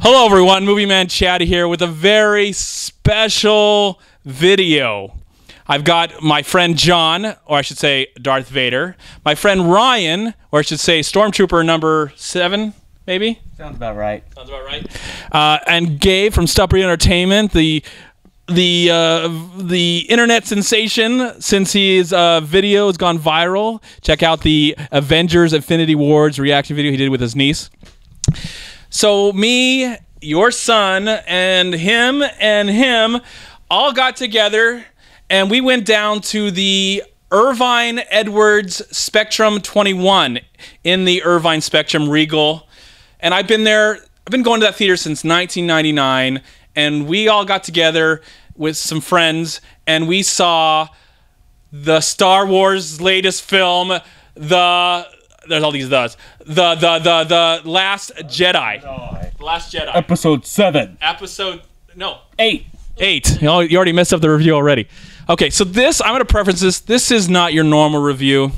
Hello everyone, MovieManCHAD here with a very special video. I've got my friend John, or I should say Darth Vader, my friend Ryan, or I should say Stormtrooper number 7, maybe? Sounds about right. Sounds about right. And Gabe from Stubbery Entertainment, the internet sensation, since his video has gone viral. Check out the Avengers Infinity Wars reaction video he did with his niece. So me, your son, and him all got together, and we went down to the Irvine Edwards Spectrum 21 in the Irvine Spectrum Regal. And I've been there, I've been going to that theater since 1999, and we all got together with some friends, and we saw the Star Wars latest film, there's all these thes. The Last Jedi. The Last Jedi. Episode 7. No. 8. You already messed up the review already. Okay, so this, I'm going to preference this. This is not your normal review.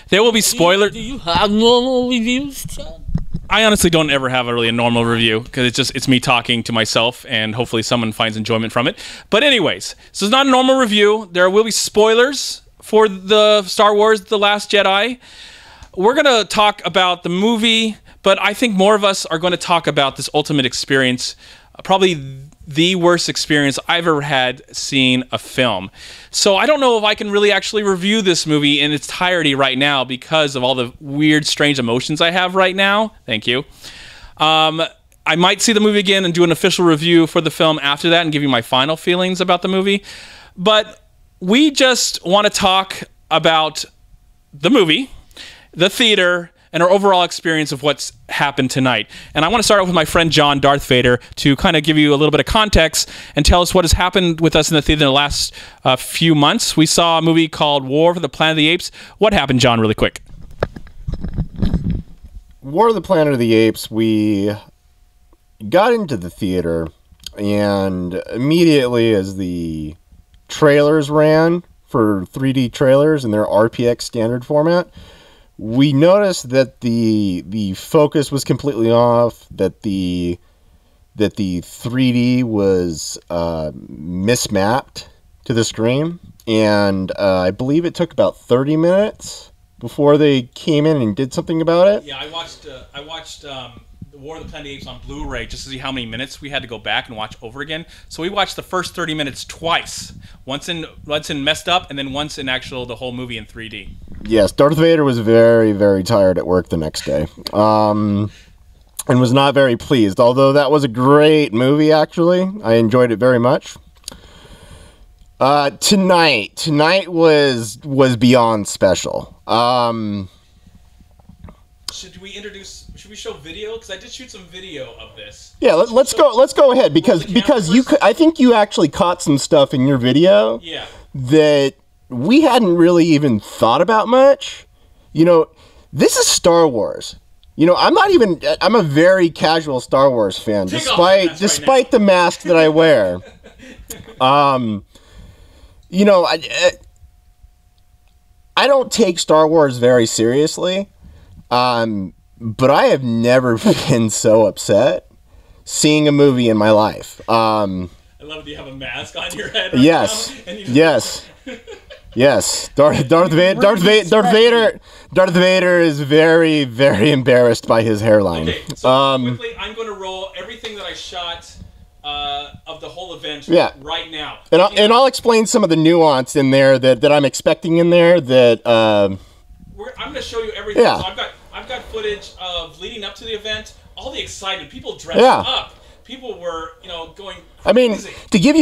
There will be spoilers. Do you have normal reviews, Chad? I honestly don't ever have a normal review because it's me talking to myself, and hopefully someone finds enjoyment from it. But anyways, so it's not a normal review. There will be spoilers for the Star Wars The Last Jedi. We're going to talk about the movie, but I think more of us are going to talk about this ultimate experience, probably the worst experience I've ever had seeing a film. So I don't know if I can really actually review this movie in its entirety right now because of all the weird, strange emotions I have right now. Thank you. I might see the movie again and do an official review for the film after that and give you my final feelings about the movie. But we just want to talk about the movie, the theater, and our overall experience of what's happened tonight. And I want to start off with my friend John, Darth Vader, to kind of give you a little bit of context and tell us what has happened with us in the theater in the last few months. We saw a movie called War for the Planet of the Apes. What happened, John, really quick? War of the Planet of the Apes, we got into the theater, and immediately as the trailers ran for 3D trailers in their RPX standard format, we noticed that the focus was completely off, that the 3D was mismapped to the screen, and I believe it took about 30 minutes before they came in and did something about it. Yeah, I watched the War of the Planet of the Apes on Blu-ray just to see how many minutes we had to go back and watch over again. So we watched the first 30 minutes twice, once in messed up, and then once in the whole movie in 3D. Yes, Darth Vader was very, very tired at work the next day, and was not very pleased. Although that was a great movie, actually, I enjoyed it very much. Tonight was beyond special. Should we show video? Because I did shoot some video of this. Yeah, let's go ahead because I think you actually caught some stuff in your video. Yeah. That we hadn't really even thought about much. You know, this is Star Wars. You know, I'm a very casual Star Wars fan, despite the mask that I wear. You know, I don't take Star Wars very seriously. But I have never been so upset seeing a movie in my life. I love that you have a mask on your head. Yes. Yes. Darth Vader is very, very embarrassed by his hairline. Okay, so quickly, I'm going to roll everything that I shot of the whole event right now. And I'll explain some of the nuance in there that I'm expecting in there that I'm going to show you everything. Yeah. So I've got footage of leading up to the event, all the excitement, people dressed up. People were, going crazy. I mean, to give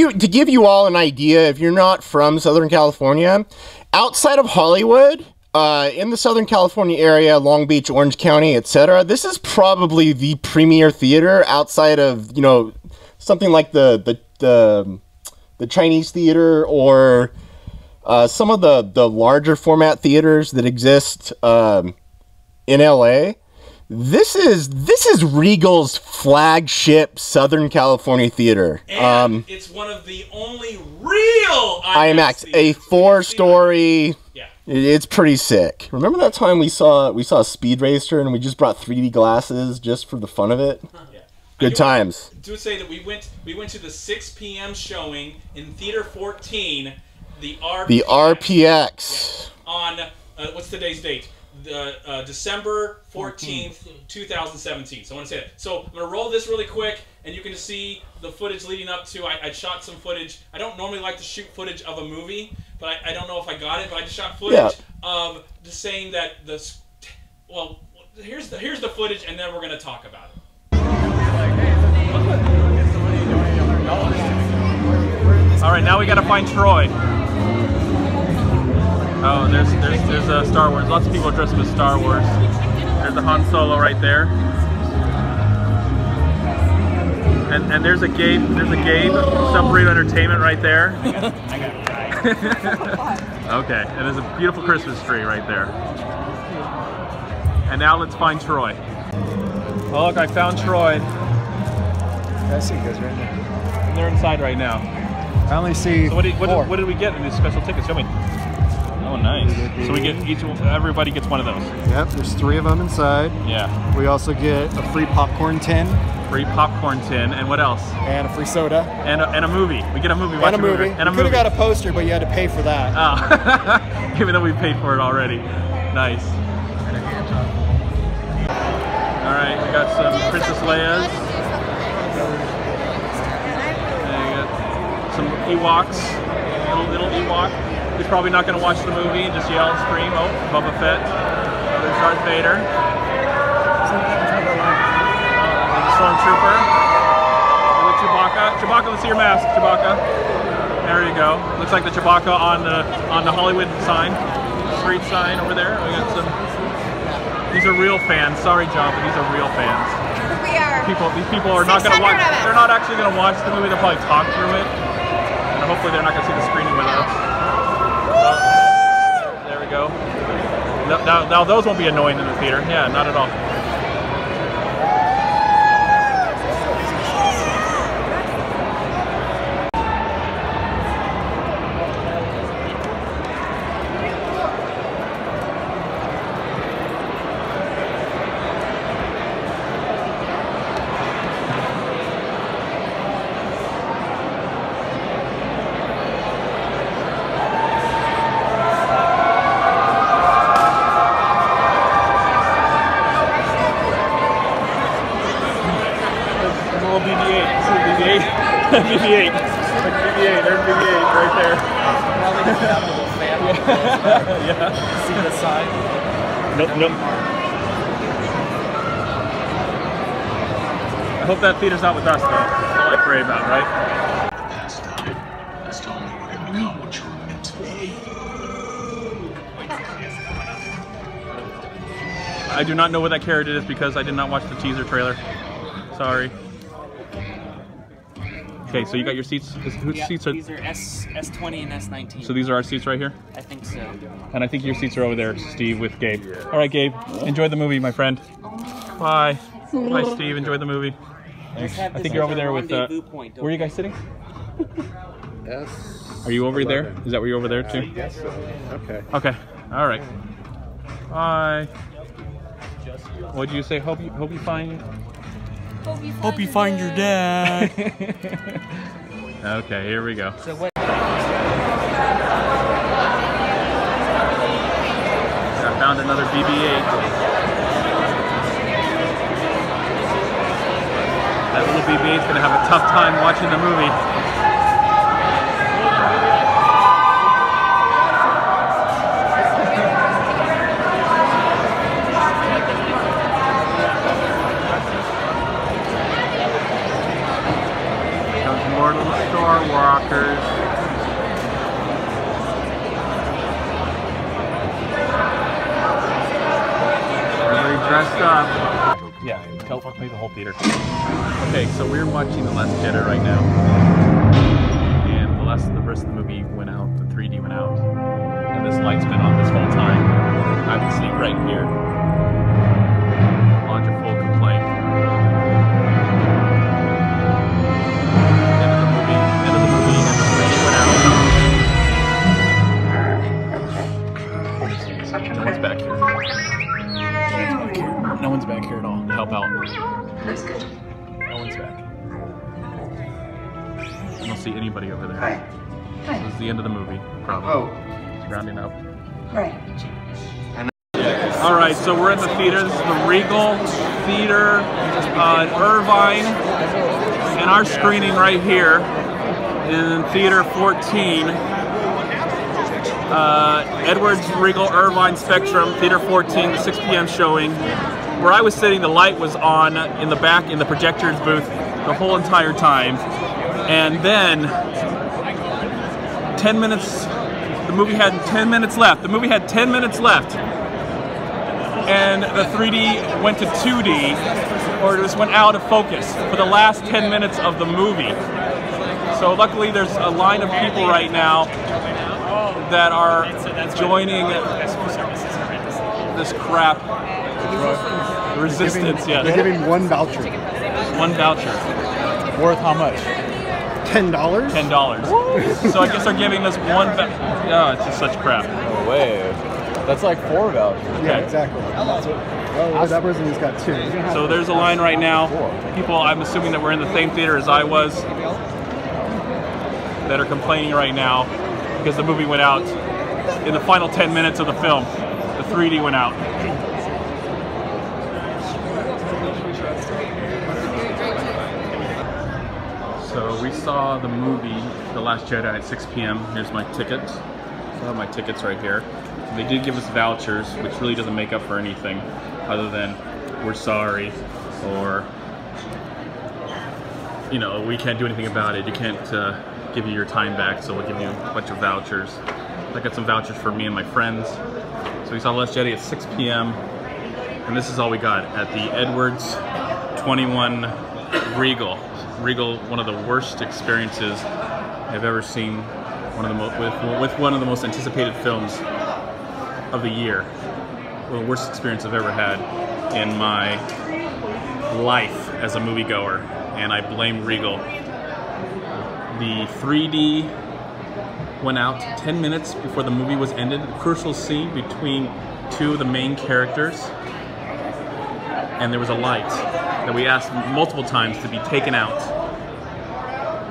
you all an idea, if you're not from Southern California, outside of Hollywood, in the Southern California area, Long Beach, Orange County, etc., this is probably the premier theater outside of, something like the Chinese theater or some of the larger format theaters that exist in LA. This is Regal's flagship Southern California theater. And it's one of the only real IMAX, a 4-story. Yeah, it's pretty sick. Remember that time we saw Speed Racer and we just brought 3D glasses just for the fun of it? Yeah. Good times. Do say that we went to the 6 p.m. showing in Theater 14, the RPX. The RPX. Yeah, on what's today's date? December 14th, 2017. So I want to say that. So I'm going to roll this really quick, and you can see the footage leading up to. I shot some footage. I don't normally like to shoot footage of a movie, but I don't know if I got it. But I just shot footage of just saying that the. Well, here's the footage, and then we're going to talk about it. All right, now we got to find Troy. Oh, there's Star Wars. Lots of people dressed up as Star Wars. There's the Han Solo right there. And there's a Gabe. There's a Gabe. Submarine Entertainment right there. Okay, and there's a beautiful Christmas tree right there. And now let's find Troy. Oh look, I found Troy. I see you guys right now. And they're inside right now. I only see So what did we get in these special tickets? Show me. Oh, nice. So we get everybody gets one of those. Yep, there's 3 of them inside. Yeah. We also get a free popcorn tin. Free popcorn tin, and what else? And a free soda. And a movie. We get a movie. And a movie. And we could have got a poster, but you had to pay for that. Oh, even though we paid for it already. Nice. All right, we got some Princess Leia's. And we got some Ewoks. Little Ewok. He's probably not going to watch the movie and just yell and scream. Oh, Boba Fett. Oh, there's Darth Vader. There's a Stormtrooper. There's Chewbacca. Chewbacca, let's see your mask, Chewbacca. There you go. Looks like the Chewbacca on the Hollywood sign, street sign over there. We got some. These are real fans. Sorry, John, but these are real fans. We are. These people are not going to watch. They're not actually going to watch the movie. They'll probably talk through it, and hopefully they're not going to see the screening with us. There we go. Now those won't be annoying in the theater. Yeah, not at all. BB-8. BB-8. There's BB-8 right there. Yeah. See the sign? Nope. I hope that theater's not with us, though. That's all I pray about, right? Last time, just told me you were gonna become what you were meant to be. I do not know what that character is because I did not watch the teaser trailer. Sorry. Okay, so you got your seats. Whose seats are? These are S20 and S19. So these are our seats right here? I think so. And I think your seats are over there, Steve, with Gabe. All right, Gabe. Enjoy the movie, my friend. Bye. Bye, Steve. Enjoy the movie. I think you're over there with... where are you guys sitting? Are you over there? Is that where you're over there, too? Yes. Okay. Okay. All right. Bye. What'd you say? Hope you find... Hope you find your dad. Okay, here we go. So what? I found another BB-8. That little BB-8's gonna have a tough time watching the movie. More little Star Walkers. Really dressed up. Yeah, tell me the whole theater. Okay, so we're watching The Last Jedi right now. And the rest of the movie went out, the 3D went out. And this light's been on this whole time. I can see right here. Launch a full complaint. No one's back here at all to help out. No One's back. I don't see anybody over there. Hi. This is the end of the movie, probably. Oh. It's rounding up. Right. All right, so we're in the theater. This is the Regal Theater in Irvine, and our screening right here in Theater 14. Edwards Regal Irvine Spectrum, Theater 14, the 6 p.m. showing. Where I was sitting, the light was on in the back in the projector's booth the whole entire time. And then 10 minutes, the movie had 10 minutes left. The movie had 10 minutes left. And the 3D went to 2D, or it just went out of focus for the last 10 minutes of the movie. So luckily there's a line of people right now that are joining this crap. Resistance, yes. They're giving one voucher. One voucher. Worth how much? $10? $10. So I guess they're giving us one voucher. Oh, it's just such crap. No way. That's like 4 vouchers. Yeah, exactly. Well, that person has got 2. So there's a line right now. People, I'm assuming that we're in the same theater as I was, that are complaining right now because the movie went out in the final 10 minutes of the film. The 3D went out. So we saw the movie The Last Jedi at 6 p.m. Here's my ticket. So I have my tickets right here. They did give us vouchers, which really doesn't make up for anything other than we're sorry, or, you know, we can't do anything about it. You can't give you your time back, so we'll give you a bunch of vouchers. I got some vouchers for me and my friends. So we saw The Last Jedi at 6 p.m. and this is all we got at the Edwards 21 Regal. Regal, one of the worst experiences I've ever seen. With one of the most anticipated films of the year. Well, the worst experience I've ever had in my life as a moviegoer, and I blame Regal. The 3D went out 10 minutes before the movie was ended. A crucial scene between 2 of the main characters, and there was a light that we asked multiple times to be taken out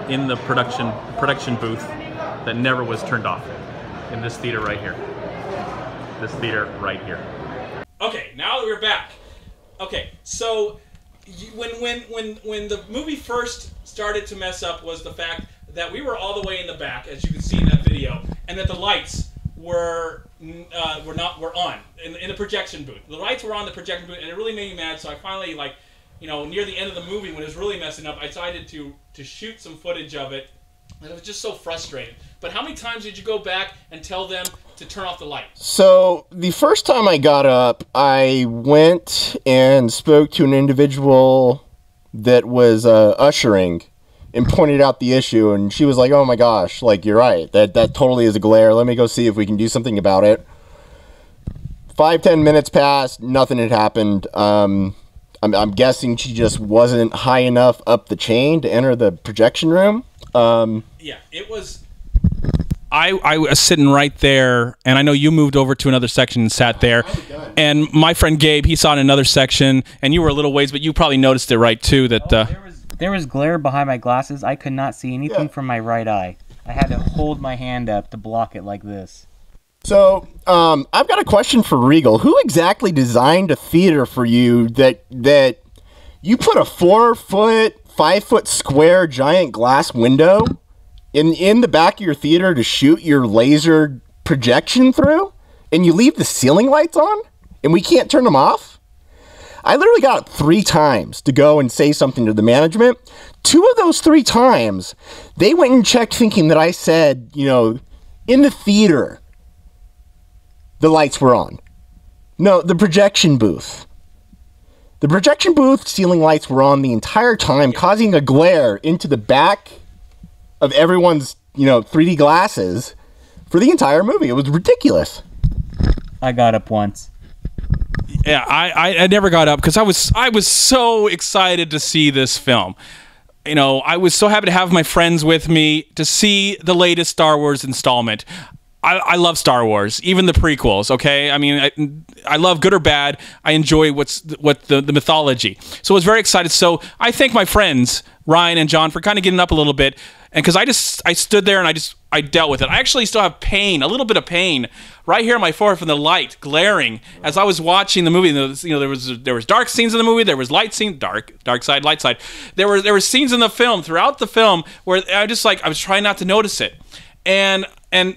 in the production booth that never was turned off in this theater right here. This theater right here. Okay, now that we're back. Okay, so when the movie first started to mess up was the fact that we were all the way in the back, as you can see in that video, and that the lights were on in the projection booth. The lights were on the projection booth, and it really made me mad. So I finally, like, you know, near the end of the movie when it was really messing up, I decided to shoot some footage of it. And it was just so frustrating. But how many times did you go back and tell them to turn off the light? So the first time I got up, I went and spoke to an individual that was ushering and pointed out the issue, and she was like, "Oh my gosh, like, you're right. That totally is a glare. Let me go see if we can do something about it." 5-10 minutes passed, nothing had happened. I'm guessing she just wasn't high enough up the chain to enter the projection room. Yeah, it was. I was sitting right there, and I know you moved over to another section and sat there. And my friend Gabe, he saw in another section, and you were a little ways, but you probably noticed it, right, too, that... There was glare behind my glasses. I could not see anything from my right eye. I had to hold my hand up to block it like this. So, I've got a question for Regal. Who exactly designed a theater for you that you put a 4-foot, 5-foot square giant glass window in the back of your theater to shoot your laser projection through, and you leave the ceiling lights on, and we can't turn them off? I literally got up 3 times to go and say something to the management. 2 of those 3 times, they went and checked thinking that I said, you know, in the theater, the lights were on. No, the projection booth. The projection booth ceiling lights were on the entire time, causing a glare into the back of everyone's, you know, 3D glasses for the entire movie. It was ridiculous. I got up once. Yeah, I never got up because I was so excited to see this film. You know, I was so happy to have my friends with me to see the latest Star Wars installment. I love Star Wars, even the prequels. Okay, I mean, I love good or bad. I enjoy the mythology. So I was very excited. So I thank my friends Ryan and John for kind of getting up a little bit, and because I stood there and I dealt with it. I actually still have pain, a little bit of pain, right here on my forehead from the light glaring as I was watching the movie. There was dark scenes in the movie. There was light scenes, dark side, light side. There were scenes in the film throughout the film where I was trying not to notice it, and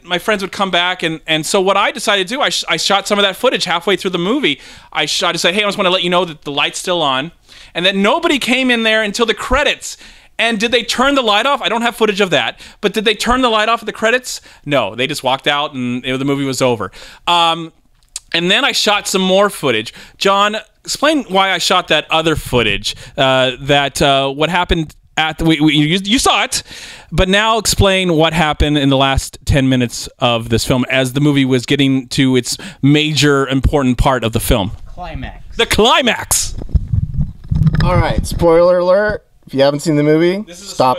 my friends would come back, and so what I decided to do, I shot some of that footage halfway through the movie. I decided, hey, I just want to let you know that the light's still on, and that nobody came in there until the credits. And did they turn the light off? I don't have footage of that, but did they turn the light off at the credits? No, they just walked out and the movie was over. And then I shot some more footage. John, explain why I shot that other footage. What happened at you saw it, but now explain what happened in the last 10 minutes of this film as the movie was getting to its major important part of the film. Climax. The climax. All right, spoiler alert. If you haven't seen the movie, stop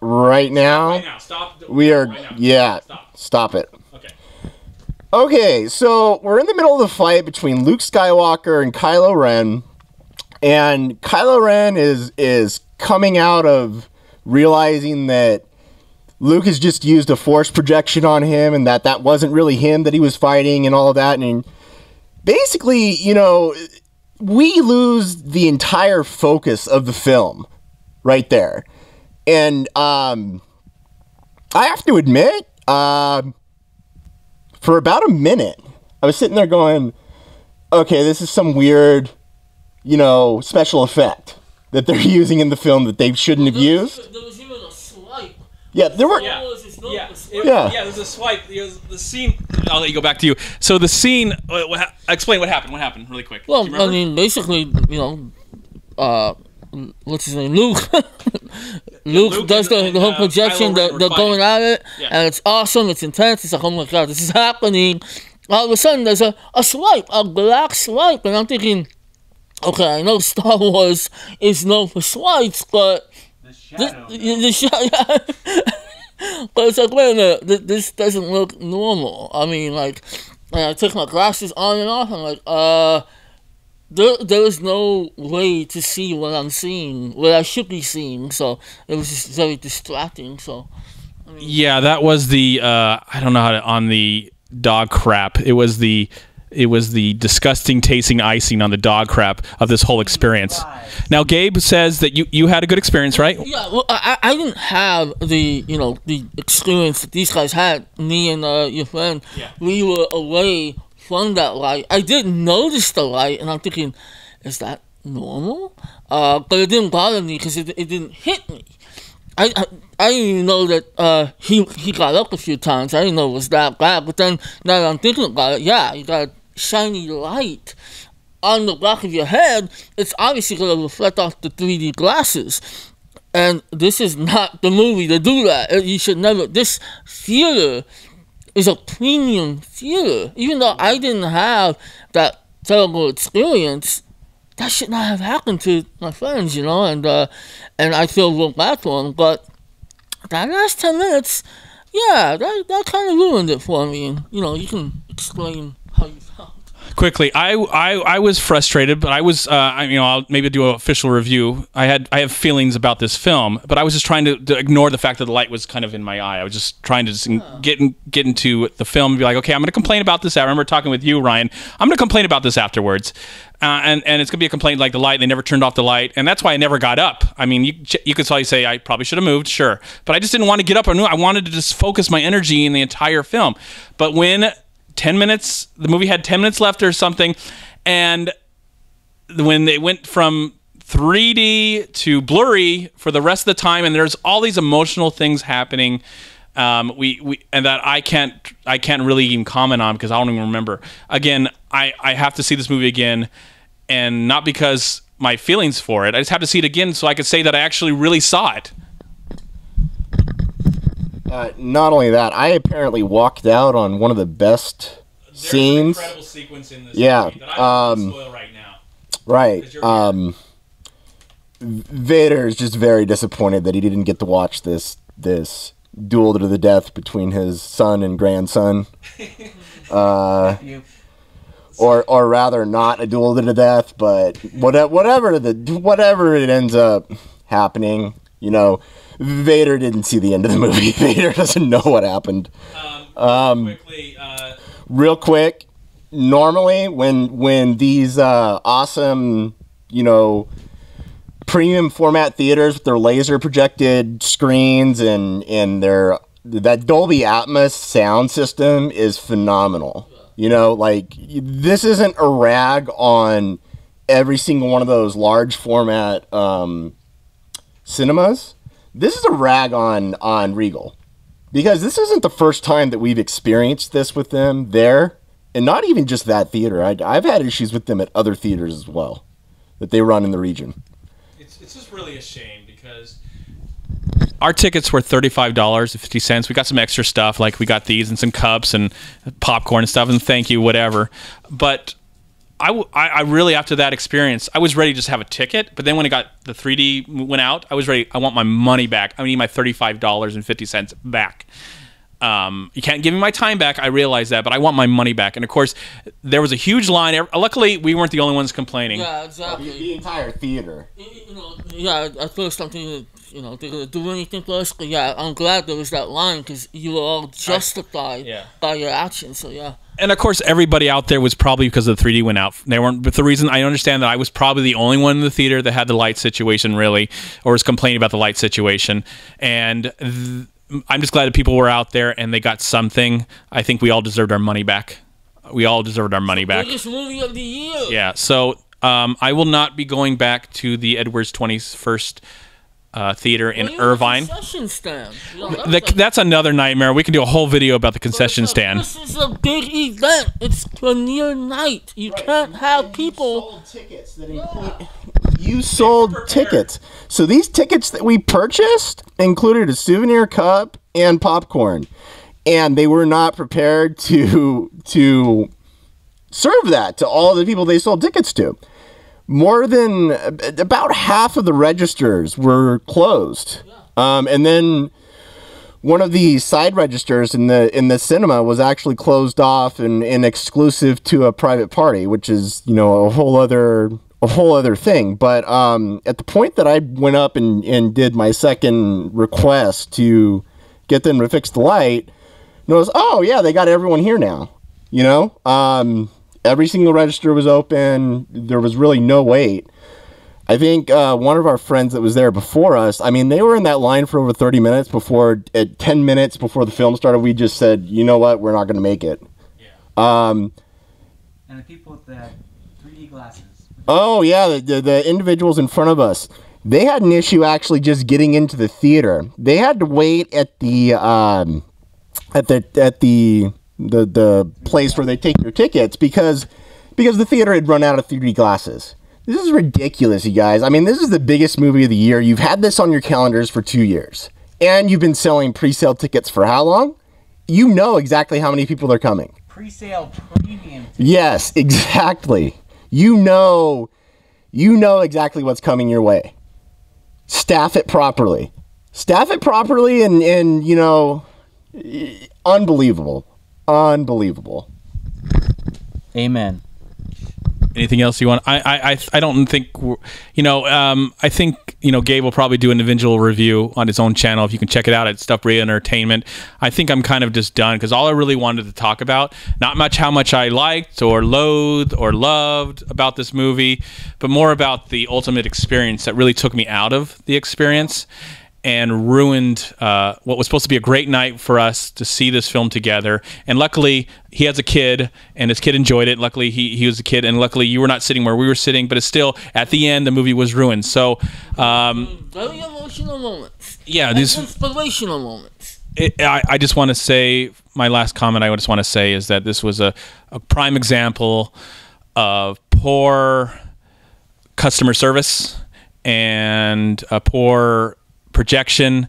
right now. Right now. Stop. We are, right now. yeah, stop it. Okay, so we're in the middle of the fight between Luke Skywalker and Kylo Ren, and Kylo Ren is coming out of realizing that Luke has just used a force projection on him, and that wasn't really him that he was fighting and all of that, and basically, we lose the entire focus of the film right there. And I have to admit, for about a minute, I was sitting there going, okay, this is some weird, special effect that they're using in the film that they shouldn't have used. There was even a swipe. Yeah, there were... Yeah, Yeah, there's a swipe. The scene... I'll let you go back to you. So the scene... explain what happened. What happened, really quick. Well, I mean, basically, what's his name? Luke. Luke does the whole projection. They're going at it, and it's awesome. It's intense. It's like, oh my god, this is happening. All of a sudden, there's a swipe, a black swipe, and I'm thinking, okay, I know Star Wars is known for swipes, but The shadow. the shadow. But it's like, wait a minute, this doesn't look normal. I mean, like, I take my glasses on and off, and I'm like, there is no way to see what I'm seeing, what I should be seeing, so it was just very distracting, so... Yeah, that was the, I don't know how to, on the dog crap, it was the disgusting tasting icing on the dog crap of this whole experience. Now, Gabe says that you had a good experience, right? Yeah, well, I didn't have the experience that these guys had. Me and your friend, we were away from that light. I did notice the light, and I'm thinking, is that normal? But it didn't bother me because it didn't hit me. I didn't even know that he got up a few times. I didn't know it was that bad. But then, now that I'm thinking about it, yeah, you got a shiny light on the back of your head. It's obviously going to reflect off the 3D glasses. And this is not the movie to do that. You should never... This theater is a premium theater. Even though I didn't have that terrible experience, that should not have happened to my friends, and I feel real bad for them. But that last 10 minutes, yeah, that kind of ruined it for me. And, you can explain how you felt. Quickly, I was frustrated, but I was I'll maybe do an official review. I have feelings about this film, but I was just trying to ignore the fact that the light was kind of in my eye. I was just trying to get into the film and be like, okay, I'm going to complain about this. I remember talking with you, Ryan. I'm going to complain about this afterwards, and it's going to be a complaint like the light. They never turned off the light, and that's why I never got up. I mean, you could probably say I probably should have moved, sure, but I just didn't want to get up. I wanted to just focus my energy in the entire film. But when 10 minutes, the movie had 10 minutes left or something, and when they went from 3D to blurry for the rest of the time, and there's all these emotional things happening, we and that I can't really even comment on because I don't even remember. Again, I have to see this movie again, and not because my feelings for it. I just have to see it again so I could say that I actually really saw it. Not only that, I apparently walked out on one of the best scenes. There's an incredible sequence in this movie that I don't want to spoil right now. Right. Vader is just very disappointed that he didn't get to watch this duel to the death between his son and grandson. Or rather, not a duel to the death, but whatever it ends up happening, you know, Vader didn't see the end of the movie. Vader doesn't know what happened. Real quick, normally when these awesome, you know, premium format theaters with their laser projected screens and that Dolby Atmos sound system is phenomenal. You know, like, this isn't a rag on every single one of those large format cinemas. This is a rag on Regal, because this isn't the first time that we've experienced this with them there, and not even just that theater. I've had issues with them at other theaters as well that they run in the region. It's just really a shame, because our tickets were $35.50. We got some extra stuff, like we got these and some cups and popcorn and stuff, and thank you, whatever. But I really, after that experience, I was ready to just have a ticket. But then when the 3D went out, I was ready. I want my money back. I need my $35.50 back. You can't give me my time back. I realize that, but I want my money back. And of course, there was a huge line. Luckily, we weren't the only ones complaining. Yeah, exactly. The entire theater. You know, yeah, at first I'm thinking, you know, they're gonna do anything for us. But yeah, I'm glad there was that line, because you were all justified by your actions. So yeah. And of course, everybody out there was probably because the 3D went out. They weren't. But the reason, I understand that I was probably the only one in the theater that had the light situation, really, or was complaining about the light situation. And I'm just glad that people were out there and they got something. I think we all deserved our money back. We all deserved our money back. Biggest movie of the year. Yeah. So I will not be going back to the Edwards 21st theater in Irvine. Concession stand. You know, That's another nightmare. We can do a whole video about the concession stand. This is a big event. It's premiere night. You can't have people. You sold tickets. So these tickets that we purchased included a souvenir cup and popcorn, and they were not prepared to serve that to all the people they sold tickets to. More than about half of the registers were closed, and then one of the side registers in the cinema was actually closed off and exclusive to a private party, which is, you know, a whole other thing. But at the point that I went up and did my second request to get them to fix the light, it was, oh yeah, they got everyone here now. You know, every single register was open. There was really no wait. I think one of our friends that was there before us, I mean, they were in that line for over 30 minutes before, at 10 minutes before the film started, we just said, you know what, we're not going to make it. Yeah. And the people with the 3D glasses. Oh, yeah, the individuals in front of us, they had an issue actually just getting into the theater. They had to wait at the place where they take your tickets because the theater had run out of 3D glasses. This is ridiculous, you guys. I mean, this is the biggest movie of the year. You've had this on your calendars for 2 years. And you've been selling pre-sale tickets for how long? You know exactly how many people are coming. Pre-sale premium tickets. Yes, exactly. You know exactly what's coming your way. Staff it properly. Staff it properly and you know, unbelievable. Unbelievable. Amen. Anything else you want? I don't think, you know, I think, you know, Gabe will probably do an individual review on his own channel. If you can check it out at Stuff Bria Entertainment. I think I'm kind of just done, because all I really wanted to talk about, not much how much I liked or loathed or loved about this movie, but more about the ultimate experience that really took me out of the experience and ruined what was supposed to be a great night for us to see this film together. And luckily, he has a kid, and his kid enjoyed it. Luckily, he was a kid, and luckily, you were not sitting where we were sitting. But it's still, at the end, the movie was ruined. So, very emotional moments. Yeah, these inspirational moments. I just want to say, my last comment I just want to say is that this was a prime example of poor customer service and a poor projection,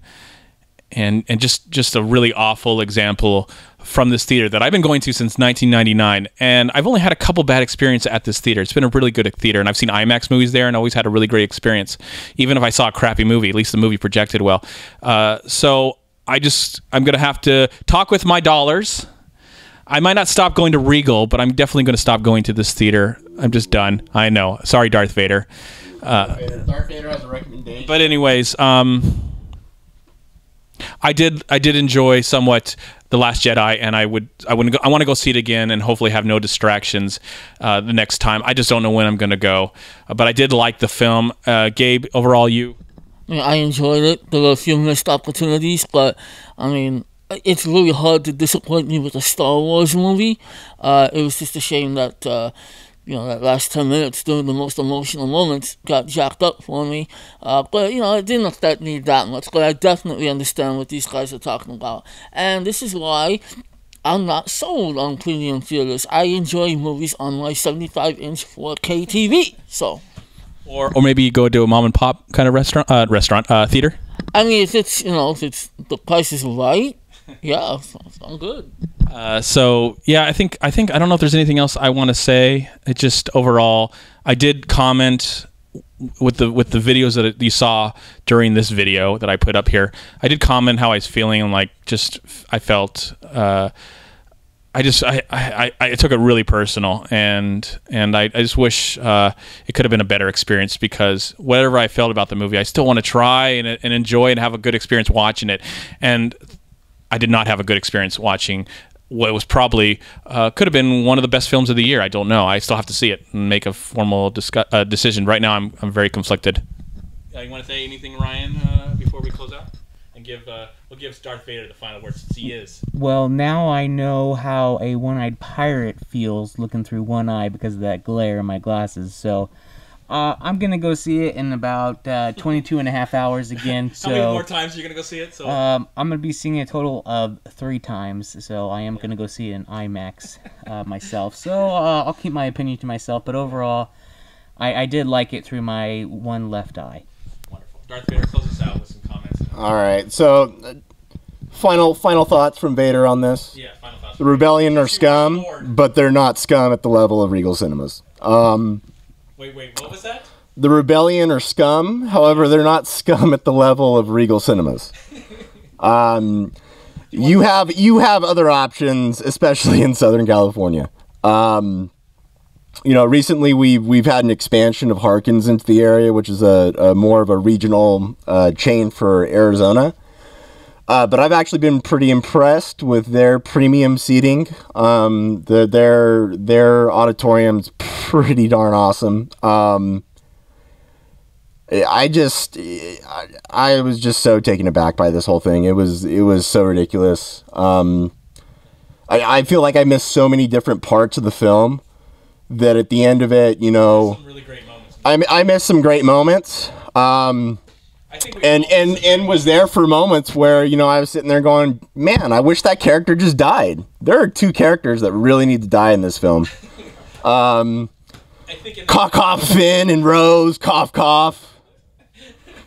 and just a really awful example from this theater that I've been going to since 1999, and I've only had a couple bad experiences at this theater. It's been a really good theater, and I've seen IMAX movies there and always had a really great experience. Even if I saw a crappy movie, at least the movie projected well. So I'm gonna have to talk with my dollars. I might not stop going to Regal, but I'm definitely going to stop going to this theater. I'm just done. I know. Sorry, Darth Vader. Darth Vader has a recommendation. But anyways, I did enjoy somewhat The Last Jedi, and I want to go see it again, and hopefully have no distractions the next time. I just don't know when I'm going to go, but I did like the film. Gabe, overall, you? Yeah, I enjoyed it. There were a few missed opportunities, but I mean, it's really hard to disappoint me with a Star Wars movie. It was just a shame that that last 10 minutes during the most emotional moments got jacked up for me. But it didn't affect me that much. But I definitely understand what these guys are talking about, and this is why I'm not sold on premium theaters. I enjoy movies on my 75-inch 4K TV. So. Or maybe you go to a mom and pop kind of theater. I mean, if it's the price is right, yeah, I'm good. So yeah, I think I don't know if there's anything else I want to say. It just overall, I did comment with the videos that you saw during this video that I put up here. I did comment how I was feeling, and like I felt. I took it really personal, and I just wish it could have been a better experience, because whatever I felt about the movie, I still want to try and enjoy and have a good experience watching it. And I did not have a good experience watching what was probably could have been one of the best films of the year. I don't know. I still have to see it and make a formal decision. Right now, I'm very conflicted. You want to say anything, Ryan, before we close out? And we'll give Darth Vader the final word, since he is. Well, now I know how a one-eyed pirate feels looking through one eye because of that glare in my glasses. So I'm going to go see it in about 22 and a half hours again. How many more times are you going to go see it? So I'm going to be seeing it a total of 3 times. So I am going to go see it in IMAX myself. So I'll keep my opinion to myself. But overall, I did like it through my one left eye. Wonderful. Darth Vader, close us out with some comments. All right, so final thoughts from Vader on this. Yeah, final thoughts. The Rebellion are scum, but they're not scum at the level of Regal Cinemas. Wait, what was that? The Rebellion are scum, however, they're not scum at the level of Regal Cinemas. You have other options, especially in Southern California. Recently we've had an expansion of Harkins into the area, which is a more of a regional chain for Arizona. But I've actually been pretty impressed with their premium seating. Their auditorium's pretty darn awesome. I was just so taken aback by this whole thing. It was so ridiculous. I feel like I missed so many different parts of the film that at the end of it, some really great moments. I missed some great moments. And was there for moments where, I was sitting there going, man, I wish that character just died. There are 2 characters that really need to die in this film. Cough, Finn and Rose, cough.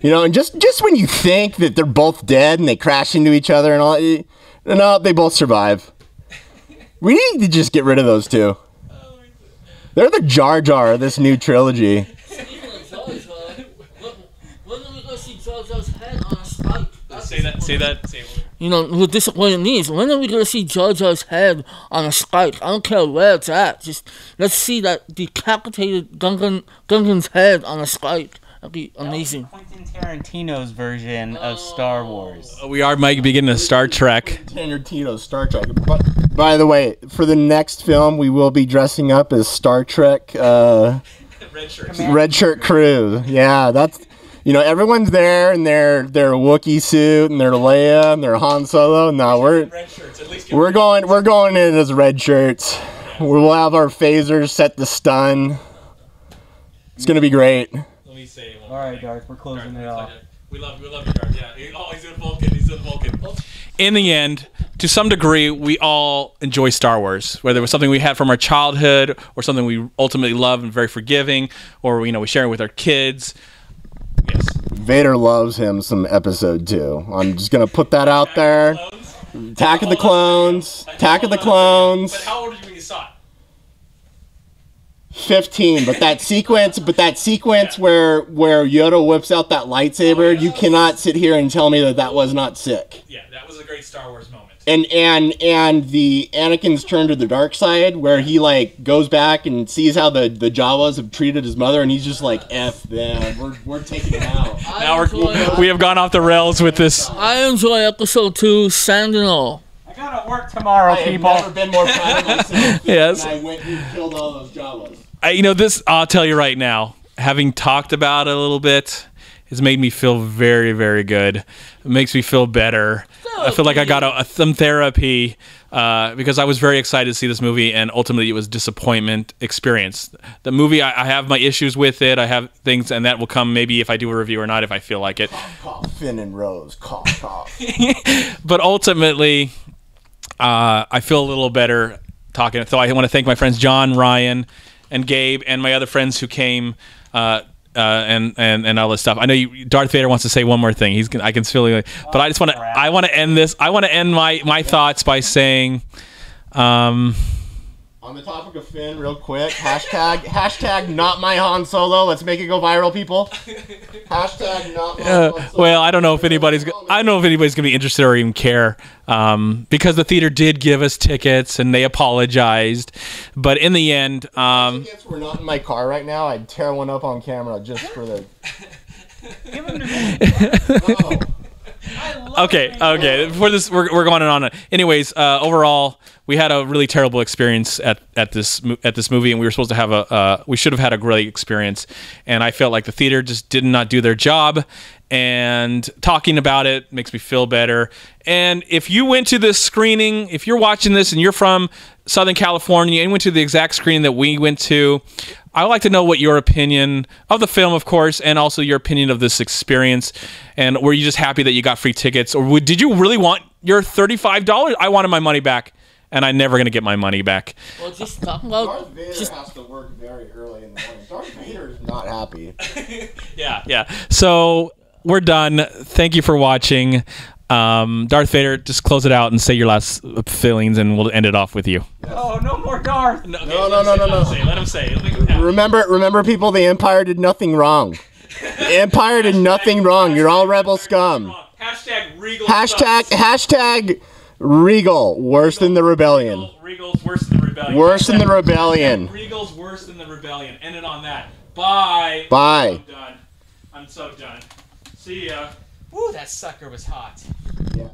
And just when you think that they're both dead and they crash into each other and all, no, they both survive. We need to just get rid of those 2. They're the Jar Jar of this new trilogy. Say that. What disappointed me is, when are we going to see Jar Jar's head on a spike? I don't care where it's at. Just let's see that decapitated Gungan's head on a spike. That'd be amazing. Quentin Tarantino's version of Star Wars. We might be getting a Star Trek. Tarantino's Star Trek. By the way, for the next film, we will be dressing up as Star Trek Red Shirt Crew. Yeah, that's... everyone's there in their Wookiee suit and their Leia and their Han Solo. No, we're going in as red shirts. We'll have our phasers set to stun. It's gonna be great. Let me say. All right, Darth, we're closing it off. We love you, Darth. Yeah, he's doing Vulcan. In the end, to some degree, we all enjoy Star Wars, whether it was something we had from our childhood or something we ultimately love and very forgiving, or we share it with our kids. Yes. Vader loves him some Episode 2. I'm just gonna put that out there. Attack of the Clones. But how old were you when you saw it? 15, but that sequence where Yoda whips out that lightsaber, you cannot sit here and tell me that was not sick. Yeah, that was a great Star Wars moment. And the Anakin's turn to the dark side, where he like goes back and sees how the Jawas have treated his mother, and he's just like, F them, we're taking him out. Now we have gone off the rails with this. I enjoy episode 2, Sentinel. I gotta work tomorrow, people. I've never been more proud of myself. Yes. When I went and killed all those Jawas. I'll tell you right now, having talked about it a little bit, has made me feel very, very good. It makes me feel better. I feel like I got some therapy because I was very excited to see this movie, and ultimately it was a disappointment experience. The movie, I have my issues with it. I have things, and that will come maybe if I do a review or not, if I feel like it. Cough, Finn and Rose, cough, cough. But ultimately, I feel a little better talking. So I want to thank my friends John, Ryan, and Gabe, and my other friends who came, and all this stuff. I know Darth Vader wants to say one more thing. I can feel it, but I just want to. I want to end this. I want to end my thoughts by saying, on the topic of Finn, real quick, hashtag not my Han Solo. Let's make it go viral, people. Hashtag not my Han Solo. Well, I don't know if anybody's gonna be interested or even care, because the theater did give us tickets and they apologized, but in the end, tickets were not in my car right now. I'd tear one up on camera just for the. Give them to me. Okay. For this, we're going on. Anyways, overall, we had a really terrible experience at this movie, and we were supposed to have we should have had a great experience, and I felt like the theater just did not do their job. And talking about it makes me feel better. And if you went to this screening, if you're watching this and you're from Southern California and went to the exact screening that we went to, I would like to know what your opinion of the film, of course, and also your opinion of this experience. And were you just happy that you got free tickets, or did you really want your $35? I wanted my money back, and I'm never going to get my money back. Well, just talking about... Darth Vader has to work very early in the morning. Darth Vader is not happy. Yeah. So we're done. Thank you for watching. Darth Vader, just close it out and say your last feelings, and we'll end it off with you. Oh, no more Darth. No. Let him say. Remember, people, the Empire did nothing wrong. The Empire did nothing wrong. You're all rebel scum. Hashtag Regal. Hashtag Regal. Worse than the rebellion. Regal's worse than the rebellion. Worse than the rebellion. Regal's worse than the rebellion. End it on that. Bye. Bye. I'm so done. See ya. Ooh, that sucker was hot. Yeah.